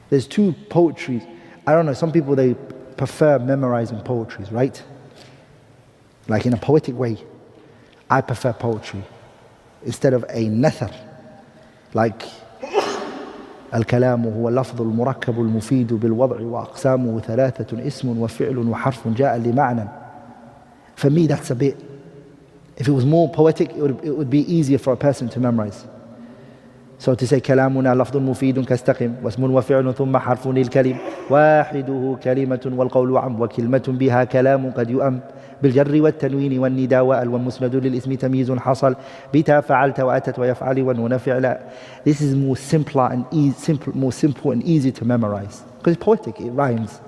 There's two poetries. I don't know, some people, they prefer memorizing poetries, right? Like in a poetic way. I prefer poetry instead of a nathar. Like الكلام هو اللفظ المركب المفيد بالوضع وأقسامه ثلاثة اسم وفعل وحرف جاء لمعنى. For me, that's a bit. If it was more poetic, it would be easier for a person to memorize. So to say كلامنا لفظ مفيد كاستقم واسم وفعل ثم حرف للكلم واحده كلمة والقول عم وكلمة بها كلام قد يؤم بالجر والتنوين والنداء والمسند للاسم تمييز حصل بتا فعلت وأتت ويفعل ونون فعل. This is more simpler and more simple and easy to memorize because it's poetic, it rhymes,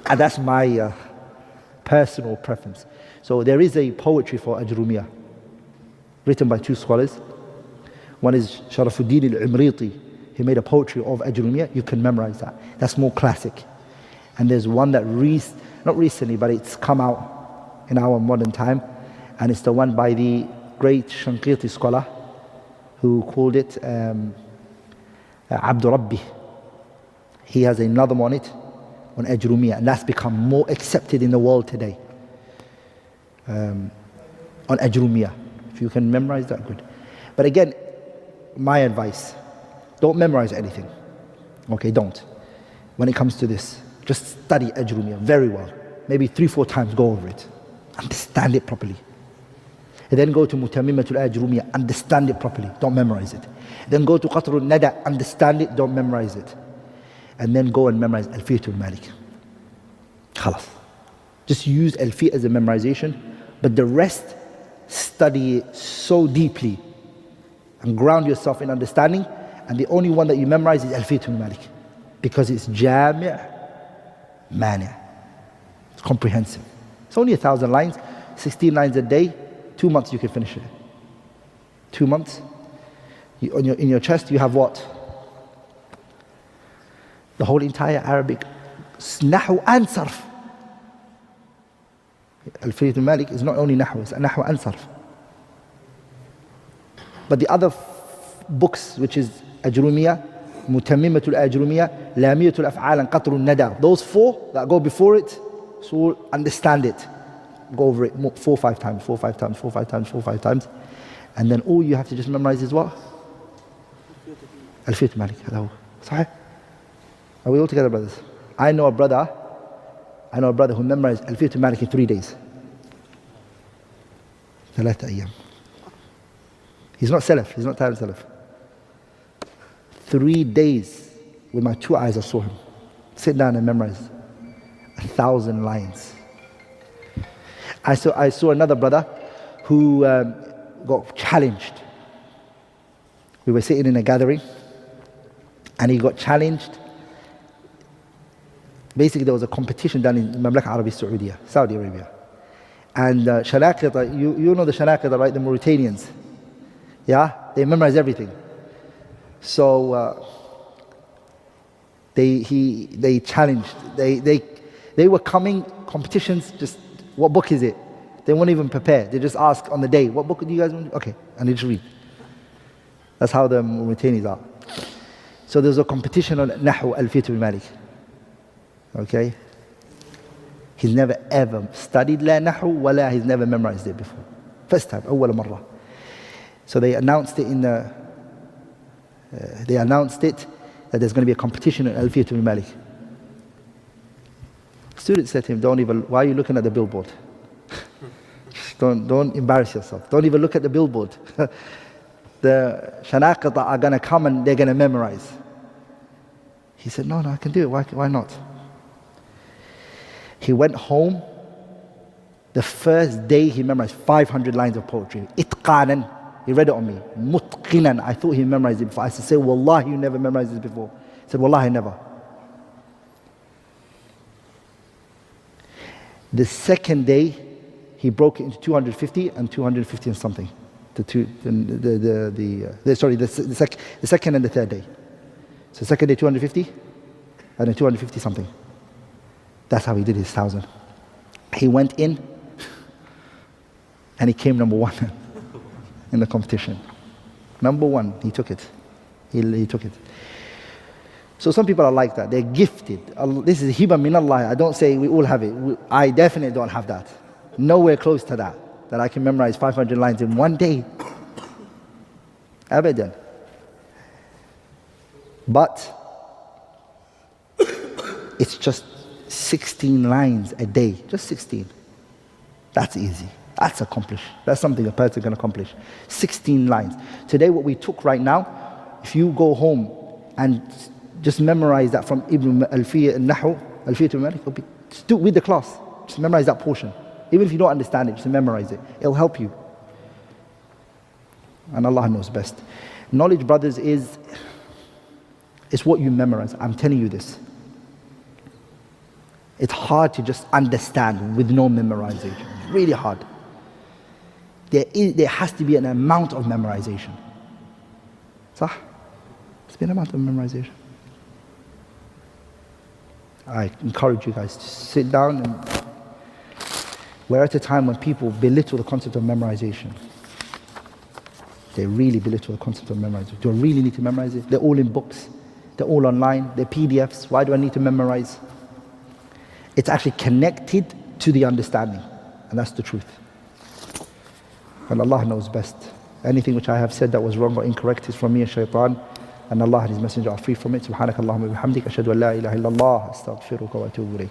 and that's my personal preference. So there is a poetry for Ajrumiyah written by two scholars. One is Sharafuddin al-Imriti. He made a poetry of Ajrumiyah. You can memorize that. That's more classic. And there's one that not recently, but it's come out in our modern time, and it's the one by the great Shanqiti scholar who called it Abdul Rabbi. He has another one on Ajrumiyah, and that's become more accepted in the world today. On Ajrumiyah. If you can memorize that, good. But again, my advice, don't memorize anything. Okay, don't. When it comes to this, just study Ajrumiyah very well. Maybe 3-4 times go over it. Understand it properly. And then go to Mutammimatul Ajrumiyah, understand it properly, don't memorize it. Then go to Qatrul Nada, understand it, don't memorize it. And then go and memorize Alfiyatul Malik. Khalas. Just use Alfiyah as a memorization, but the rest, study it so deeply and ground yourself in understanding. And the only one that you memorize is Alfiyatul Malik, because it's Jami' Mani'. It's comprehensive. It's only 1,000 lines, 16 lines a day. 2 months you can finish it. 2 months. In your chest you have what? The whole entire Arabic Nahu and Sarf. Alfiyatul Malik is not only Nahu, it's Nahu and Sarf. But the other books, which is Ajrumiyah, Mutammimatul Ajrumiyah, Lamiyatul Af'al and Qatrul Nada, those 4 that go before it, so understand it. Go over it 4 or 5 times, 4 or 5 times, 4 or 5 times, 4 or 5 times. And then all you have to just memorize is what? Alfiyatul Malik. Hello. Sahih? Are we all together, brothers? I know a brother who memorized Alfiyatul Malik in 3 days. 3 أيام. He's not Salaf, he's not Talib Salaf. 3 days, with my 2 eyes I saw him. Sit down and memorize 1,000 lines. I saw another brother who got challenged. We were sitting in a gathering and he got challenged. Basically there was a competition done in Mamlaka Arabi Saudiya, Saudi Arabia. And Shanaqita, you know the Shanaqita, right? The Mauritanians. Yeah, they memorize everything. So they challenged. They were coming competitions. Just what book is it? They weren't even prepared. They just ask on the day, what book do you guys want? Okay, and they just read. That's how the Mauritanians are. So there's a competition on Nahu Alfiyatul Malik. Okay, he's never ever studied la Nahu wala he's never memorized it before. First time, أول مرة. So they announced it that there's going to be a competition in Alfiyatul Malik. Students said to him, why are you looking at the billboard? don't embarrass yourself. Don't even look at the billboard. The Shanaqita are going to come and they're going to memorize. He said, no, I can do it. Why not? He went home. The first day he memorized 500 lines of poetry. Itqanan. He read it on me. Mutqinan. I thought he memorized it before. I said, Wallahi, you never memorized this before. He said, Wallahi, never. The second day, he broke it into 250 and 250 and something. The second and the third day. So second day 250 and then 250 something. That's how he did his 1,000. He went in and he came number 1 in the competition. Number 1, he took it. He took it. So some people are like that. They're gifted. This is hiba min Allah. I don't say we all have it. I definitely don't have that. Nowhere close to that. That I can memorize 500 lines in one day. Abadan. But it's just 16 lines a day. Just 16. That's easy. That's accomplished. That's something a person can accomplish. 16 lines. Today what we took right now, if you go home and just memorize that from Ibn Alfiyah al-Nahu, Alfiyah al-Malik, just do it with the class. Just memorize that portion. Even if you don't understand it, just memorize it. It'll help you. And Allah knows best. Knowledge, brothers, is what you memorize. I'm telling you this. It's hard to just understand with no memorization. It's really hard. There has to be an amount of memorization. Sah? There's been an amount of memorization. I encourage you guys to sit down, and we're at a time when people belittle the concept of memorization. They really belittle the concept of memorization. Do I really need to memorize it? They're all in books. They're all online. They're PDFs. Why do I need to memorize? It's actually connected to the understanding. And that's the truth. And Allah knows best. Anything which I have said that was wrong or incorrect is from me and shaitan. And Allah and His Messenger are free from it. Subhanakallahumma bihamdik. Ashhadu an la ilaha illallah. Astaghfiruka wa atubu ilayk.